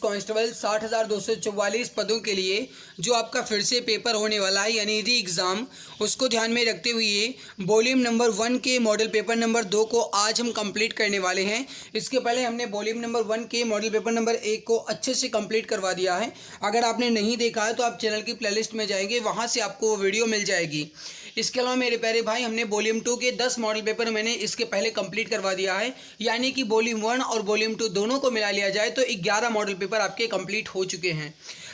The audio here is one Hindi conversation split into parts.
कांस्टेबल 60,244 पदों के लिए जो आपका फिर से पेपर होने वाला है यानी री एग्ज़ाम, उसको ध्यान में रखते हुए वॉल्यूम नंबर 1 के मॉडल पेपर नंबर 2 को आज हम कंप्लीट करने वाले हैं। इसके पहले हमने वॉल्यूम नंबर 1 के मॉडल पेपर नंबर 1 को अच्छे से कंप्लीट करवा दिया है। अगर आपने नहीं देखा है तो आप चैनल की प्लेलिस्ट में जाएंगे, वहाँ से आपको वो वीडियो मिल जाएगी। इसके अलावा मेरे प्यारे भाई, हमने वॉल्यूम 2 के 10 मॉडल पेपर मैंने इसके पहले कंप्लीट करवा दिया है, यानी कि वॉल्यूम 1 और वॉल्यूम 2 दोनों को मिला लिया जाए तो 11 मॉडल पेपर आपके कंप्लीट हो चुके हैं।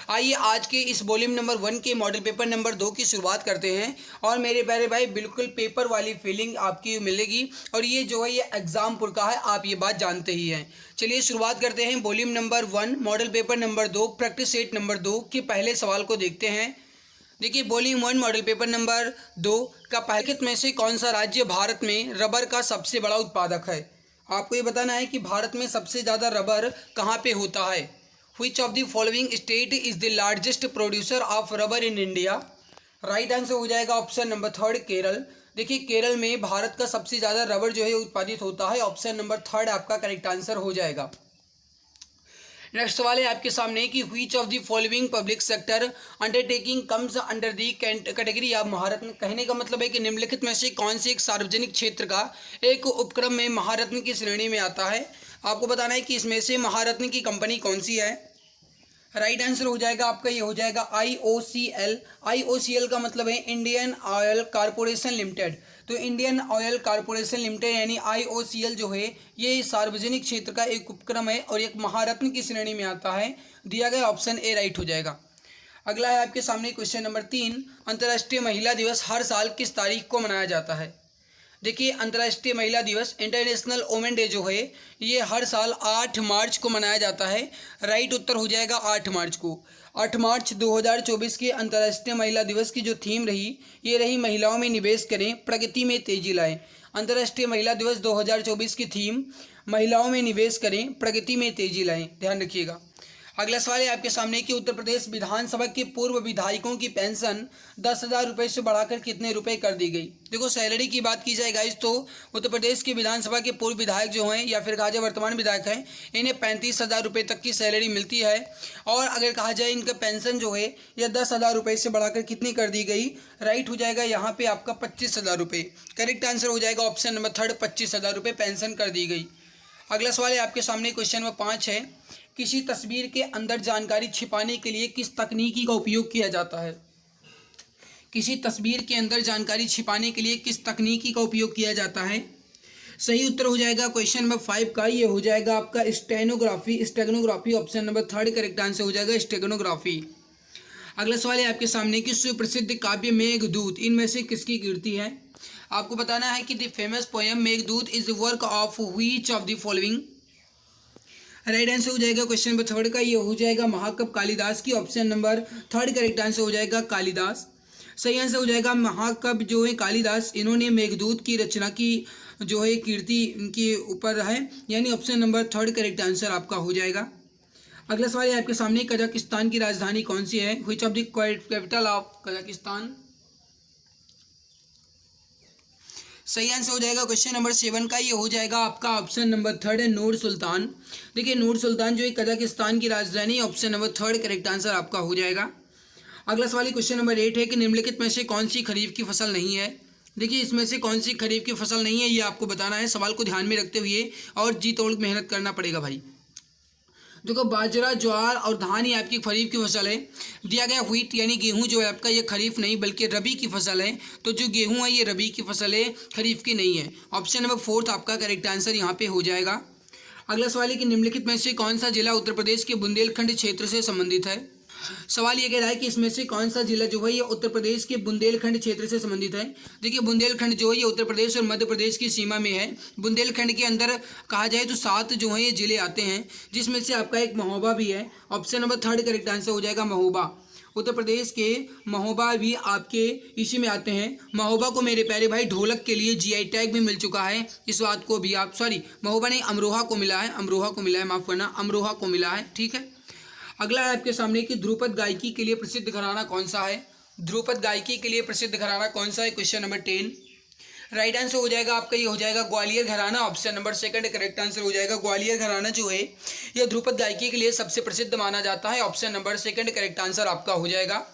आइए आज के इस वॉल्यूम नंबर 1 के मॉडल पेपर नंबर 2 की शुरुआत करते हैं। और मेरे प्यारे भाई, बिल्कुल पेपर वाली फीलिंग आपकी मिलेगी और ये जो है ये एग्जामपुर का है, आप ये बात जानते ही हैं। चलिए शुरुआत करते हैं। Volume number 1 model paper number 2 practice set number 2 के पहले सवाल को देखते हैं। देखिए, वॉल्यूम 1 मॉडल पेपर नंबर 2 का पहले में से कौन सा राज्य भारत में रबर का सबसे बड़ा उत्पादक है? आपको ये बताना है कि भारत में सबसे ज़्यादा रबर कहाँ पे होता है। Which of the following state is the largest producer of rubber in India? Right answer हो जाएगा ऑप्शन नंबर 3 केरल। देखिए, केरल में भारत का सबसे ज़्यादा रबर जो है उत्पादित होता है। ऑप्शन नंबर 3 आपका करेक्ट आंसर हो जाएगा। नेक्स्ट सवाल है आपके सामने कि which of the following public sector undertaking comes under the category of Maharatna. कहने का मतलब है कि निम्नलिखित में से कौन से एक सार्वजनिक क्षेत्र का एक उपक्रम में महारत्न की श्रेणी में आता है। आपको बताना है कि इसमें से महारत्न की कंपनी कौन सी है। राइट आंसर हो जाएगा आपका, ये हो जाएगा IOCL। IOCL का मतलब है इंडियन ऑयल कॉरपोरेशन लिमिटेड। तो इंडियन ऑयल कॉरपोरेशन लिमिटेड यानी IOCL जो है ये सार्वजनिक क्षेत्र का एक उपक्रम है और एक महारत्न की श्रेणी में आता है। दिया गया ऑप्शन ए राइट हो जाएगा। अगला है आपके सामने क्वेश्चन नंबर 3। अंतर्राष्ट्रीय महिला दिवस हर साल किस तारीख को मनाया जाता है? देखिए, अंतर्राष्ट्रीय महिला दिवस इंटरनेशनल वुमेन डे जो है ये हर साल 8 मार्च को मनाया जाता है। राइट उत्तर हो जाएगा 8 मार्च को। 8 मार्च 2024 के अंतर्राष्ट्रीय महिला दिवस की जो थीम रही ये रही महिलाओं में निवेश करें, प्रगति में तेजी लाएं। अंतर्राष्ट्रीय महिला दिवस 2024 की थीम महिलाओं में निवेश करें, प्रगति में तेजी लाएं, ध्यान रखिएगा। अगला सवाल है आपके सामने कि उत्तर प्रदेश विधानसभा के पूर्व विधायकों की पेंशन 10,000 रुपये से बढ़ाकर कितने रुपए कर दी गई? देखो, सैलरी की बात की जाए गाइस तो उत्तर प्रदेश के विधानसभा के पूर्व विधायक जो हैं या फिर कहा जाए वर्तमान विधायक हैं, इन्हें 35,000 रुपये तक की सैलरी मिलती है। और अगर कहा जाए इनका पेंशन जो है यह 10,000 रुपये से बढ़ाकर कितनी कर दी गई? राइट हो जाएगा यहाँ पर आपका 25,000 रुपये। करेक्ट आंसर हो जाएगा ऑप्शन नंबर 3 25,000 रुपये पेंशन कर दी गई। अगला सवाल है आपके सामने क्वेश्चन नंबर 5 है। किसी तस्वीर के अंदर जानकारी छिपाने के लिए किस तकनीकी का उपयोग किया जाता है? किसी तस्वीर के अंदर जानकारी छिपाने के लिए किस तकनीकी का उपयोग किया जाता है? सही उत्तर हो जाएगा क्वेश्चन नंबर 5 का, ये हो जाएगा आपका steganography. Option number 3 correct answer हो जाएगा स्टेगनोग्राफी। अगला सवाल है आपके सामने कि सुप्रसिद्ध काव्य मेघदूत इनमें से किसकी कीर्ति है? आपको बताना है कि the famous poem Meghdoot is the work of which of the following. Right answer हो जाएगा क्वेश्चन नंबर 3 का, ये हो जाएगा महाकवि कालिदास की। ऑप्शन नंबर 3 करेक्ट आंसर हो जाएगा कालिदास। सही आंसर हो जाएगा महाकवि जो है कालिदास, इन्होंने मेघदूत की रचना की जो है कीर्ति इनके ऊपर है, यानी ऑप्शन नंबर 3 करेक्ट आंसर आपका हो जाएगा। अगला सवाल है आपके सामने कजाकिस्तान की राजधानी कौन सी है? Which of the capital of Kazakhstan. सही आंसर हो जाएगा क्वेश्चन नंबर 7 का, ये हो जाएगा आपका ऑप्शन नंबर 3 नूर सुल्तान। देखिए, नूर सुल्तान जो है कजाकिस्तान की राजधानी, ऑप्शन नंबर 3 करेक्ट आंसर आपका हो जाएगा। अगला सवाल क्वेश्चन नंबर 8 है कि निम्नलिखित में से कौन सी खरीफ की फसल नहीं है? देखिए, इसमें से कौन सी खरीफ की फसल नहीं है ये आपको बताना है। सवाल को ध्यान में रखते हुए और जी तोड़ मेहनत करना पड़ेगा भाई। देखो, बाजरा, ज्वार और धान ये आपकी खरीफ की फसल है। दिया गया व्हीट यानी गेहूं जो है आपका ये खरीफ नहीं बल्कि रबी की फसल है। तो जो गेहूं है ये रबी की फसल है, खरीफ की नहीं है। ऑप्शन नंबर 4 आपका करेक्ट आंसर यहाँ पे हो जाएगा। अगला सवाल है कि निम्नलिखित में से कौन सा जिला उत्तर प्रदेश के बुंदेलखंड क्षेत्र से संबंधित है? सवाल ये कह रहा है कि इसमें से कौन सा जिला जो है ये उत्तर प्रदेश के बुंदेलखंड क्षेत्र से संबंधित है। देखिए, बुंदेलखंड जो है ये उत्तर प्रदेश और मध्य प्रदेश की सीमा में है। बुंदेलखंड के अंदर कहा जाए तो 7 जो है ये जिले आते हैं, जिसमें से आपका एक महोबा भी है। ऑप्शन नंबर 3 करेक्ट आंसर हो जाएगा महोबा। उत्तर प्रदेश के महोबा भी आपके इसी में आते हैं। महोबा को मेरे प्यारे भाई ढोलक के लिए GI टैग भी मिल चुका है। इस बात को भी आप महोबा नहीं अमरोहा को मिला है, माफ़ करना, अमरोहा को मिला है, ठीक है। अगला है आपके सामने कि ध्रुपद गायकी के लिए प्रसिद्ध घराना कौन सा है? ध्रुपद गायकी के लिए प्रसिद्ध घराना कौन सा है? Question number 10। राइट आंसर हो जाएगा आपका, ये हो जाएगा ग्वालियर घराना। Option number second correct answer हो जाएगा। ग्वालियर घराना जो है यह ध्रुपद गायकी के लिए सबसे प्रसिद्ध माना जाता है। Option number second correct answer आपका हो जाएगा।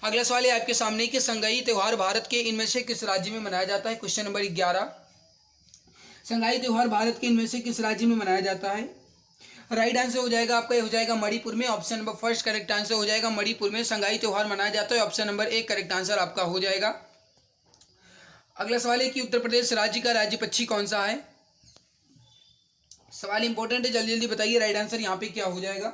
अगला सवाल है आपके सामने कि संगाई त्योहार भारत के इनमें से किस राज्य में मनाया जाता है। क्वेश्चन नंबर 11, संगाई त्योहार भारत के इनमें से किस राज्य में मनाया जाता है। राइट आंसर हो जाएगा आपका, ये हो जाएगा मणिपुर में। Option number first correct answer हो जाएगा, मणिपुर में संगाई त्योहार मनाया जाता है। ऑप्शन नंबर 1 करेक्ट आंसर आपका हो जाएगा। अगला सवाल है कि उत्तर प्रदेश राज्य का राज्य पक्षी कौन सा है। सवाल इंपॉर्टेंट है, जल्दी जल्दी बताइए राइट आंसर यहाँ पे क्या हो जाएगा।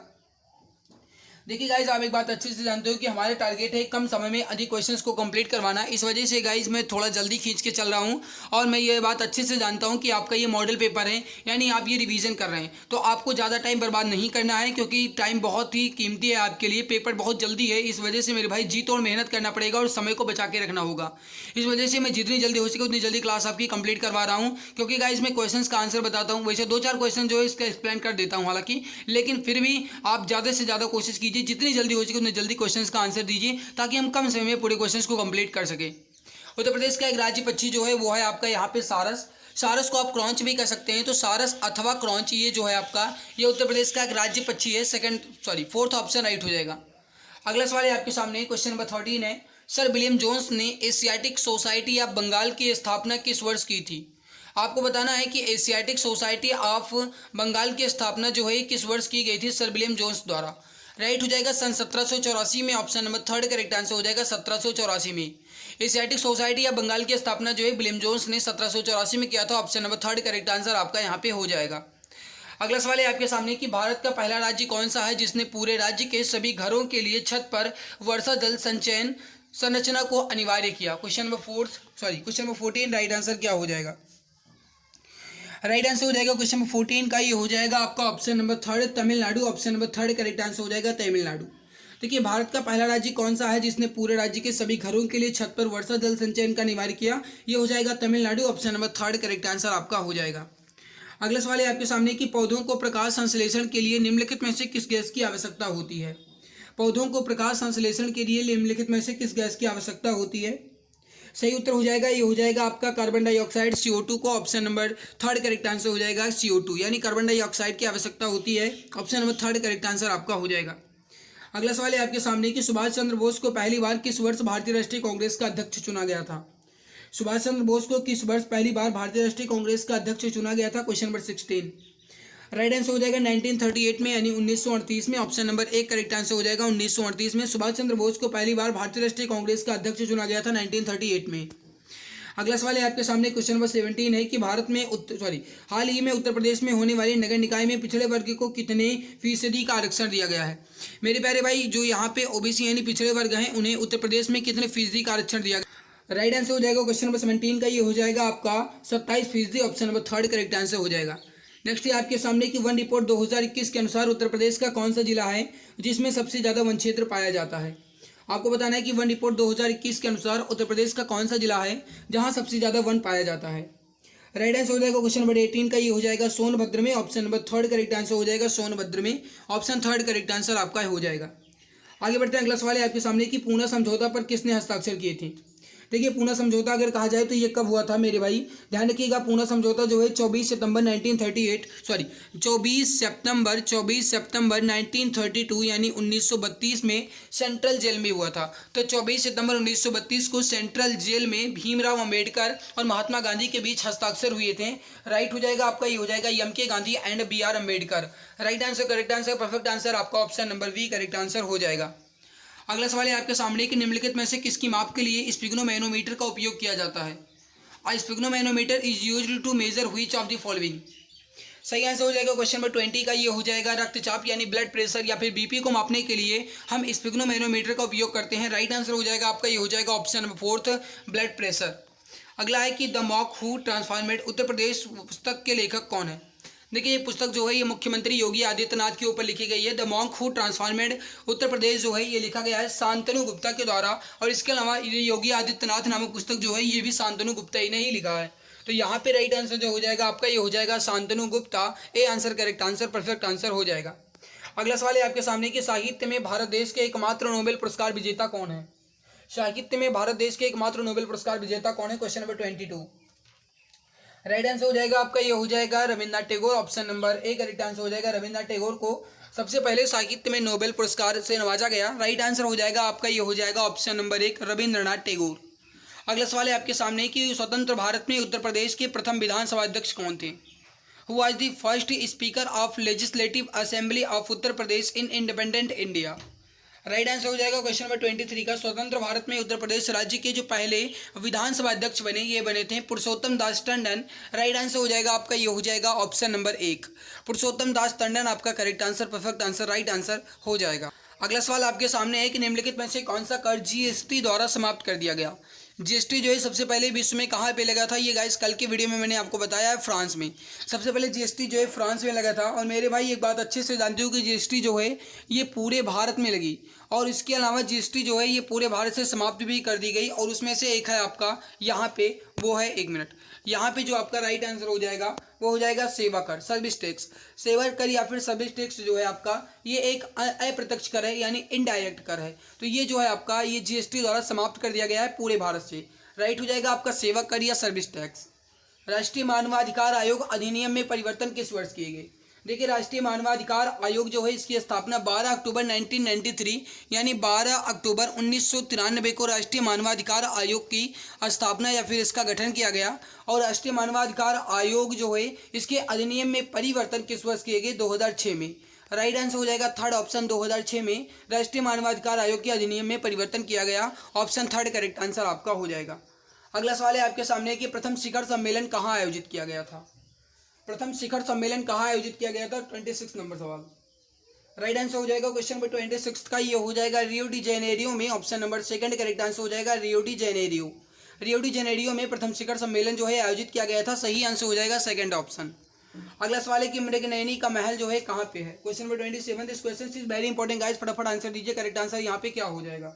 देखिए गाइज, आप एक बात अच्छे से जानते हो कि हमारे टारगेट है कम समय में अधिक क्वेश्चंस को कंप्लीट करवाना। इस वजह से गाइज मैं थोड़ा जल्दी खींच के चल रहा हूं और मैं ये बात अच्छे से जानता हूं कि आपका ये मॉडल पेपर है, यानी आप ये रिवीजन कर रहे हैं, तो आपको ज़्यादा टाइम बर्बाद नहीं करना है, क्योंकि टाइम बहुत ही कीमती है आपके लिए। पेपर बहुत जल्दी है, इस वजह से मेरे भाई जी तोड़ मेहनत करना पड़ेगा और समय को बचा के रखना होगा। इस वजह से मैं जितनी जल्दी हो सके उतनी जल्दी क्लास आपकी कंप्लीट करवा रहा हूँ, क्योंकि गाइज मैं क्वेश्चन का आंसर बताता हूँ। वैसे 2-4 क्वेश्चन जो है इसका एक्सप्लेन कर देता हूँ हालांकि, लेकिन फिर भी आप ज़्यादा से ज़्यादा कोशिश कीजिए, जितनी जल्दी हो उतने जल्दी क्वेश्चंस का आंसर दीजिए, ताकि हम कम समय में पूरे क्वेश्चंस को कंप्लीट कर सके। उत्तर प्रदेश का एक राज्य पक्षी जो है वो है आपका यहाँ पे सारस। सारस को आप क्रॉन्च भी कह सकते हैं, तो सारस अथवा क्रॉन्च ये जो है आपका, ये उत्तर प्रदेश का एक राज्य पक्षी है। फोर्थ ऑप्शन राइट हो जाएगा। अगला सवाल है आपके सामने, क्वेश्चन नंबर 13 है, सर विलियम जोन्स ने एशियाटिक सोसाइटी ऑफ बंगाल की स्थापना किस वर्ष की थी। आपको बताना है कि एशियाटिक सोसाइटी ऑफ बंगाल की स्थापना जो है किस वर्ष की गई थी सर विलियम जोन्स द्वारा। राइट हो जाएगा सन 1784 में। ऑप्शन नंबर 3 करेक्ट आंसर हो जाएगा 1784 में। एशियाटिक सोसाइटी या बंगाल की स्थापना जो है विलियम जोन्स ने 1784 में किया था। ऑप्शन नंबर 3 करेक्ट आंसर आपका यहाँ पे हो जाएगा। अगला सवाल है आपके सामने कि भारत का पहला राज्य कौन सा है जिसने पूरे राज्य के सभी घरों के लिए छत पर वर्षा जल संचयन संरचना को अनिवार्य किया। क्वेश्चन नंबर 14 राइट आंसर क्या हो जाएगा। राइट आंसर हो जाएगा क्वेश्चन नंबर 14 का, ये हो जाएगा आपका option number 3 Tamil Nadu. Option number 3 correct answer हो जाएगा तमिलनाडु। देखिए, भारत का पहला राज्य कौन सा है जिसने पूरे राज्य के सभी घरों के लिए छत पर वर्षा जल संचयन का अनिवार्य किया, ये हो जाएगा Tamil Nadu. Option number 3 correct answer आपका हो जाएगा। अगला सवाल है आपके सामने कि पौधों को प्रकाश संश्लेषण के लिए निम्नलिखित में से किस गैस की आवश्यकता होती है। पौधों को प्रकाश संश्लेषण के लिए निम्नलिखित में से किस गैस की आवश्यकता होती है। सही उत्तर हो जाएगा, ये हो जाएगा आपका कार्बन डाइऑक्साइड CO2 को। ऑप्शन नंबर 3 करेक्ट आंसर हो जाएगा CO2, यानी कार्बन डाइऑक्साइड की आवश्यकता होती है। ऑप्शन नंबर 3 करेक्ट आंसर आपका हो जाएगा। अगला सवाल है आपके सामने कि सुभाष चंद्र बोस को पहली बार किस वर्ष भारतीय राष्ट्रीय कांग्रेस का अध्यक्ष चुना गया था। सुभाष चंद्र बोस को किस वर्ष पहली बार भारतीय राष्ट्रीय कांग्रेस का अध्यक्ष चुना गया था। क्वेश्चन नंबर 16 राइट आंसर हो जाएगा 1938 में, यानी 1938 में। ऑप्शन नंबर 1 करेक्ट आंसर हो जाएगा 1938 में। सुभाष चंद्र बोस को पहली बार भारतीय राष्ट्रीय कांग्रेस का अध्यक्ष चुना गया था 1938 में। अगला सवाल है आपके सामने, क्वेश्चन नंबर 17 है कि भारत में हाल ही में उत्तर प्रदेश में होने वाले नगर निकाय में पिछड़े वर्ग को कितने फीसदी का आरक्षण दिया गया है। मेरे प्यारे भाई, जो यहाँ पे ओबीसी यानी पिछड़े वर्ग हैं, उन्हें उत्तर प्रदेश में कितने फीसदी का आरक्षण दिया गया। राइट आंसर हो जाएगा क्वेश्चन नंबर 17 का, ये हो जाएगा आपका 27%। ऑप्शन नंबर 3 करेक्ट आंसर हो जाएगा। नेक्स्ट है आपके सामने कि वन रिपोर्ट 2021 के अनुसार उत्तर प्रदेश का कौन सा जिला है जिसमें सबसे ज़्यादा वन क्षेत्र पाया जाता है। आपको बताना है कि वन रिपोर्ट 2021 के अनुसार उत्तर प्रदेश का कौन सा जिला है जहां सबसे ज़्यादा वन पाया जाता है। राइट आंसर हो जाएगा क्वेश्चन नंबर 18 का, ये हो जाएगा सोनभद्र में। ऑप्शन नंबर 3 करेक्ट आंसर हो जाएगा सोनभद्र में। ऑप्शन 3 करेक्ट आंसर आपका हो जाएगा। आगे बढ़ते हैं, अगला सवाल है आपके सामने कि पूना समझौता पर किसने हस्ताक्षर किए थे। देखिए, पूना समझौता अगर कहा जाए तो ये कब हुआ था मेरे भाई, ध्यान रखिएगा। पूना समझौता जो है 24 सितंबर 1932 यानी 1932 में सेंट्रल जेल में हुआ था। तो 24 सितंबर 1932 को सेंट्रल जेल में भीमराव अंबेडकर और महात्मा गांधी के बीच हस्ताक्षर हुए थे। राइट हो जाएगा आपका, ये हो जाएगा MK Gandhi and BR Ambedkar. Right answer, correct answer, perfect answer आपका option number B correct answer हो जाएगा। अगला सवाल है आपके सामने कि निम्नलिखित में से किसकी माप के लिए स्पिग्नोमैनोमीटर का उपयोग किया जाता है। Sphygmomanometer is used to measure which of the following. सही आंसर हो जाएगा क्वेश्चन नंबर 20 का, ये हो जाएगा रक्तचाप यानी ब्लड प्रेशर या फिर BP को मापने के लिए हम स्पिग्नोमैनोमीटर का उपयोग करते हैं। राइट आंसर हो जाएगा आपका, ये हो जाएगा ऑप्शन नंबर 4 ब्लड प्रेशर। अगला है कि the monk who ट्रांसफॉर्मेड Uttar Pradesh पुस्तक के लेखक कौन है। देखिए, ये पुस्तक जो है ये मुख्यमंत्री योगी आदित्यनाथ के ऊपर लिखी गई है। The monk who ट्रांसफॉर्मेड Uttar Pradesh जो है ये लिखा गया है शांतनु गुप्ता के द्वारा, और इसके अलावा ये योगी आदित्यनाथ नामक पुस्तक जो है ये भी शांतनु गुप्ता ही ने ही लिखा है। तो यहाँ पे राइट आंसर जो हो जाएगा आपका, ये हो जाएगा Shantanu Gupta. A answer correct answer, perfect answer हो जाएगा। अगला सवाल है आपके सामने कि साहित्य में भारत देश के एकमात्र नोबेल पुरस्कार विजेता कौन है। साहित्य में भारत देश के एकमात्र नोबेल पुरस्कार विजेता कौन है। क्वेश्चन नंबर 22 राइट आंसर हो जाएगा आपका ये हो जाएगा Rabindranath Tagore. Option number A correct answer हो जाएगा। रविन्द्रनाथ टैगोर को सबसे पहले साहित्य में नोबेल पुरस्कार से नवाजा गया। राइट आंसर हो जाएगा आपका ये हो जाएगा ऑप्शन नंबर एक रविन्द्रनाथ टैगोर। अगला सवाल है आपके सामने कि स्वतंत्र भारत में उत्तर प्रदेश के प्रथम विधानसभा अध्यक्ष कौन थे? Who was the first speaker of legislative assembly of Uttar Pradesh in independent India? Right answer हो जाएगा क्वेश्चन नंबर 23 का स्वतंत्र भारत में उत्तर प्रदेश राज्य के जो पहले विधानसभा अध्यक्ष बने ये बने थे पुरुषोत्तम दास टंडन। राइट आंसर हो जाएगा आपका ये हो जाएगा ऑप्शन नंबर एक पुरुषोत्तम दास टंडन आपका correct answer, perfect answer, right answer हो जाएगा। अगला सवाल आपके सामने है कि निम्नलिखित में से कौन सा कर जीएसटी द्वारा समाप्त कर दिया गया? जीएसटी जो है सबसे पहले विश्व में कहाँ पे लगा था? ये गाइस कल के वीडियो में मैंने आपको बताया है, फ्रांस में। सबसे पहले जीएसटी जो है फ्रांस में लगा था। और मेरे भाई एक बात अच्छे से जानते हो कि जीएसटी जो है ये पूरे भारत में लगी और इसके अलावा जीएसटी जो है ये पूरे भारत से समाप्त भी कर दी गई। और उसमें से एक है आपका यहाँ पे वो है, एक मिनट, यहाँ पे जो आपका राइट आंसर हो जाएगा वो हो जाएगा सेवा कर, सर्विस टैक्स। सेवा कर या फिर सर्विस टैक्स जो है आपका ये एक अप्रत्यक्ष कर है यानी इनडायरेक्ट कर है। तो ये जो है आपका ये जीएसटी द्वारा समाप्त कर दिया गया है पूरे भारत से। राइट हो जाएगा आपका सेवा कर या सर्विस टैक्स। राष्ट्रीय मानवाधिकार आयोग अधिनियम में परिवर्तन किस वर्ष किए गए? देखिए राष्ट्रीय मानवाधिकार आयोग जो है इसकी स्थापना 12 अक्टूबर 1993 यानी 12 अक्टूबर 1993 को राष्ट्रीय मानवाधिकार आयोग की स्थापना या फिर इसका गठन किया गया। और राष्ट्रीय मानवाधिकार आयोग जो है इसके अधिनियम में परिवर्तन किस वर्ष किए गए? 2006 में। राइट आंसर हो जाएगा थर्ड ऑप्शन 2006 में राष्ट्रीय मानवाधिकार आयोग के अधिनियम में परिवर्तन किया गया। ऑप्शन थर्ड करेक्ट आंसर आपका हो जाएगा। अगला सवाल है आपके सामने कि प्रथम शिखर सम्मेलन कहाँ आयोजित किया गया था? प्रथम शिखर सम्मेलन कहाँ आयोजित किया गया था? 26 नंबर सवाल। राइट आंसर हो जाएगा क्वेश्चन नंबर 26 का ये हो जाएगा रियो डी जेनेरियो में। Option number second correct answer हो जाएगा Rio de Janeiro. Rio de Janeiro में प्रथम शिखर सम्मेलन जो है आयोजित किया गया था। सही आंसर हो जाएगा सेकंड ऑप्शन। अगला सवाल है कि मृगनयनी का महल जो है कहाँ पे है? Question number 27 this question is very important guys, फटाफट आंसर दीजिए। करेक्ट आंसर यहाँ पे क्या हो जाएगा?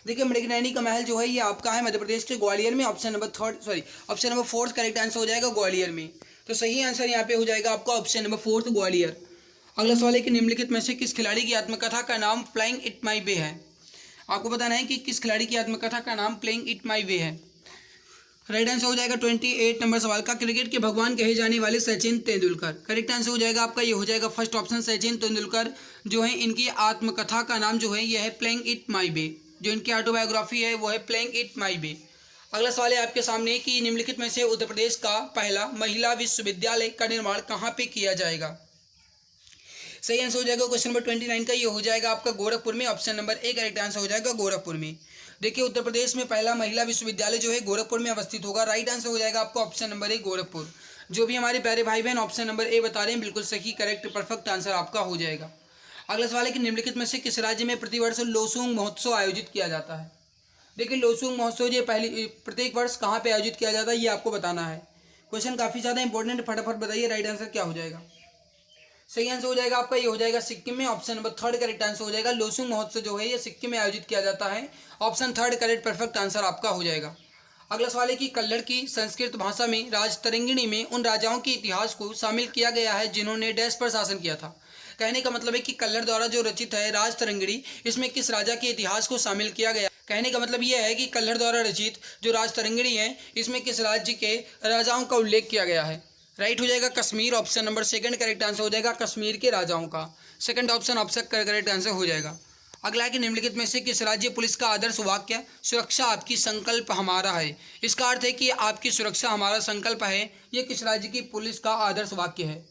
देखिए मृगनयनी का महल जो है ये आपका है मध्य प्रदेश के ग्वालियर में। Option number fourth correct answer हो जाएगा ग्वालियर में। तो सही आंसर यहाँ पे हो जाएगा आपका ऑप्शन नंबर फोर्थ ग्वालियर। अगला सवाल है कि निम्नलिखित में से किस खिलाड़ी की आत्मकथा का नाम प्लेइंग इट माई वे है? आपको बताना है कि किस खिलाड़ी की आत्मकथा का नाम प्लेइंग इट माई वे है। राइट आंसर हो जाएगा 28 नंबर सवाल का क्रिकेट के भगवान कहे जाने वाले सचिन तेंदुलकर। करेक्ट आंसर हो जाएगा आपका ये हो जाएगा फर्स्ट ऑप्शन सचिन तेंदुलकर जो है इनकी आत्मकथा का नाम जो है यह है प्लेइंग इट माई वे। जो इनकी ऑटोबायोग्राफी है वो है प्लेइंग इट माई वे। अगला सवाल है आपके सामने कि निम्नलिखित में से उत्तर प्रदेश का पहला महिला विश्वविद्यालय का निर्माण कहाँ पे किया जाएगा? सही आंसर हो जाएगा क्वेश्चन नंबर 29 का ये हो जाएगा आपका गोरखपुर में। Option number A correct answer हो जाएगा गोरखपुर में। देखिए उत्तर प्रदेश में पहला महिला विश्वविद्यालय जो है गोरखपुर में अवस्थित होगा। राइट आंसर हो जाएगा आपका ऑप्शन नंबर ए गोरखपुर। जो भी हमारे प्यारे भाई बहन ऑप्शन नंबर ए बता रहे हैं बिल्कुल सही, करेक्ट, परफेक्ट आंसर आपका हो जाएगा। अगला सवाल है कि निम्नलिखित में से किस राज्य में प्रतिवर्ष लोसूंग महोत्सव आयोजित किया जाता है? देखिए लोसूंग महोत्सव ये प्रत्येक वर्ष कहाँ पे आयोजित किया जाता है ये आपको बताना है। क्वेश्चन काफ़ी ज़्यादा इंपॉर्टेंट, फटाफट बताइए राइट आंसर क्या हो जाएगा। सही आंसर हो जाएगा आपका ये हो जाएगा सिक्किम में। Option number third correct answer हो जाएगा। लोसूंग महोत्सव जो है ये सिक्किम में आयोजित किया जाता है। Option third correct perfect answer आपका हो जाएगा। अगला सवाल है कि कल्लड़ की संस्कृत भाषा में राजतरंगिणी में उन राजाओं के इतिहास को शामिल किया गया है जिन्होंने डैश पर शासन किया था। कहने का मतलब है कि कल्लड़ द्वारा जो रचित है राजतरंगिणी इसमें किस राजा के इतिहास को शामिल किया गया। कहने का मतलब यह है कि कल्लड़ द्वारा रचित जो राजतरंगिणी है इसमें किस राज्य के राजाओं का उल्लेख किया गया है। राइट हो जाएगा Kashmir. Option number second correct answer हो जाएगा कश्मीर के राजाओं का। सेकंड ऑप्शन आपका करेक्ट आंसर हो जाएगा। अगला है कि निम्नलिखित में से किस राज्य पुलिस का आदर्श वाक्य सुरक्षा आपकी संकल्प हमारा है? इसका अर्थ है कि आपकी सुरक्षा हमारा संकल्प है। ये किस राज्य की पुलिस का आदर्श वाक्य है?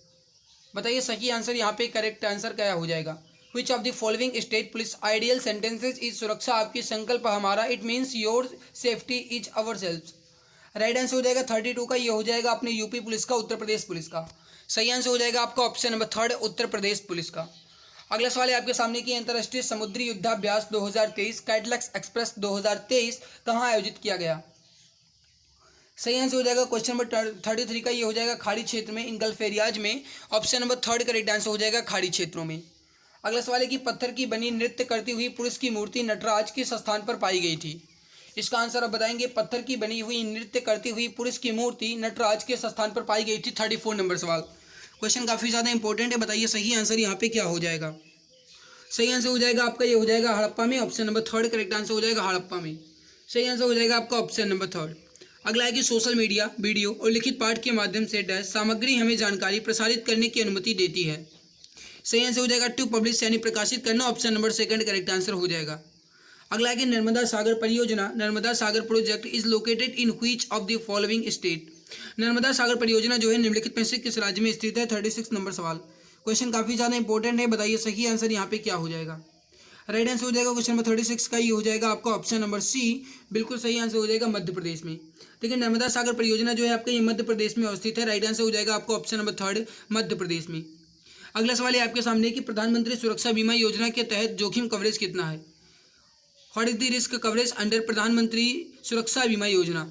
बताइए सही आंसर यहाँ पे करेक्ट आंसर क्या हो जाएगा। Which of the following state police ideal sentences is सुरक्षा आपकी संकल्प हमारा it means your safety is our self. Right answer हो जाएगा 32 का ये हो जाएगा अपने यूपी पुलिस का, उत्तर प्रदेश पुलिस का। सही आंसर हो जाएगा आपका option number third Uttar Pradesh police का। अगला सवाल है आपके सामने की अंतर्राष्ट्रीय समुद्री युद्धाभ्यास 2023 कैटलक्स एक्सप्रेस 2023 कहाँ आयोजित किया गया? सही आंसर हो जाएगा क्वेश्चन नंबर 33 का ये हो जाएगा खाड़ी क्षेत्र में इन गल्फ एरियाज में। Option number third correct answer हो जाएगा खाड़ी क्षेत्रों में। अगला सवाल है कि पत्थर की बनी नृत्य करती हुई पुरुष की मूर्ति नटराज किस स्थान पर पाई गई थी? इसका आंसर आप बताएंगे। पत्थर की बनी हुई नृत्य करती हुई पुरुष की मूर्ति नटराज किस स्थान पर पाई गई थी? 34 नंबर सवाल। क्वेश्चन काफ़ी ज़्यादा इंपॉर्टेंट है, बताइए सही आंसर यहाँ पे क्या हो जाएगा। सही आंसर हो जाएगा आपका ये हो जाएगा हड़प्पा में। Option number third correct answer हो जाएगा हड़प्पा में। सही आंसर हो जाएगा आपका ऑप्शन नंबर थर्ड। अगला है कि सोशल मीडिया, वीडियो और लिखित पाठ के माध्यम से डैश सामग्री हमें जानकारी प्रसारित करने की अनुमति देती है। सही आंसर हो जाएगा टू पब्लिश यानी प्रकाशित करना, option number second correct answer हो जाएगा। अगला है कि नर्मदा सागर परियोजना, Narmada Sagar project is located in which of the following state. Narmada Sagar परियोजना जो है निम्नलिखित में से किस राज्य में स्थित है। 36 नंबर सवाल। क्वेश्चन काफी ज्यादा इंपॉर्टेंट है, बताइए सही आंसर यहाँ पे क्या हो जाएगा। राइट आंसर हो जाएगा क्वेश्चन नंबर 36 का ये हो जाएगा आपका ऑप्शन नंबर सी, बिल्कुल सही आंसर हो जाएगा मध्य प्रदेश में। ठीक है, नर्मदा सागर परियोजना जो है आपका ये मध्य प्रदेश में अवस्थित है। राइट आंसर हो जाएगा आपका option number third, Madhya Pradesh में। अगला सवाल है आपके सामने कि प्रधानमंत्री सुरक्षा बीमा योजना के तहत जोखिम कवरेज कितना है। What is the risk coverage under प्रधानमंत्री सुरक्षा बीमा योजना।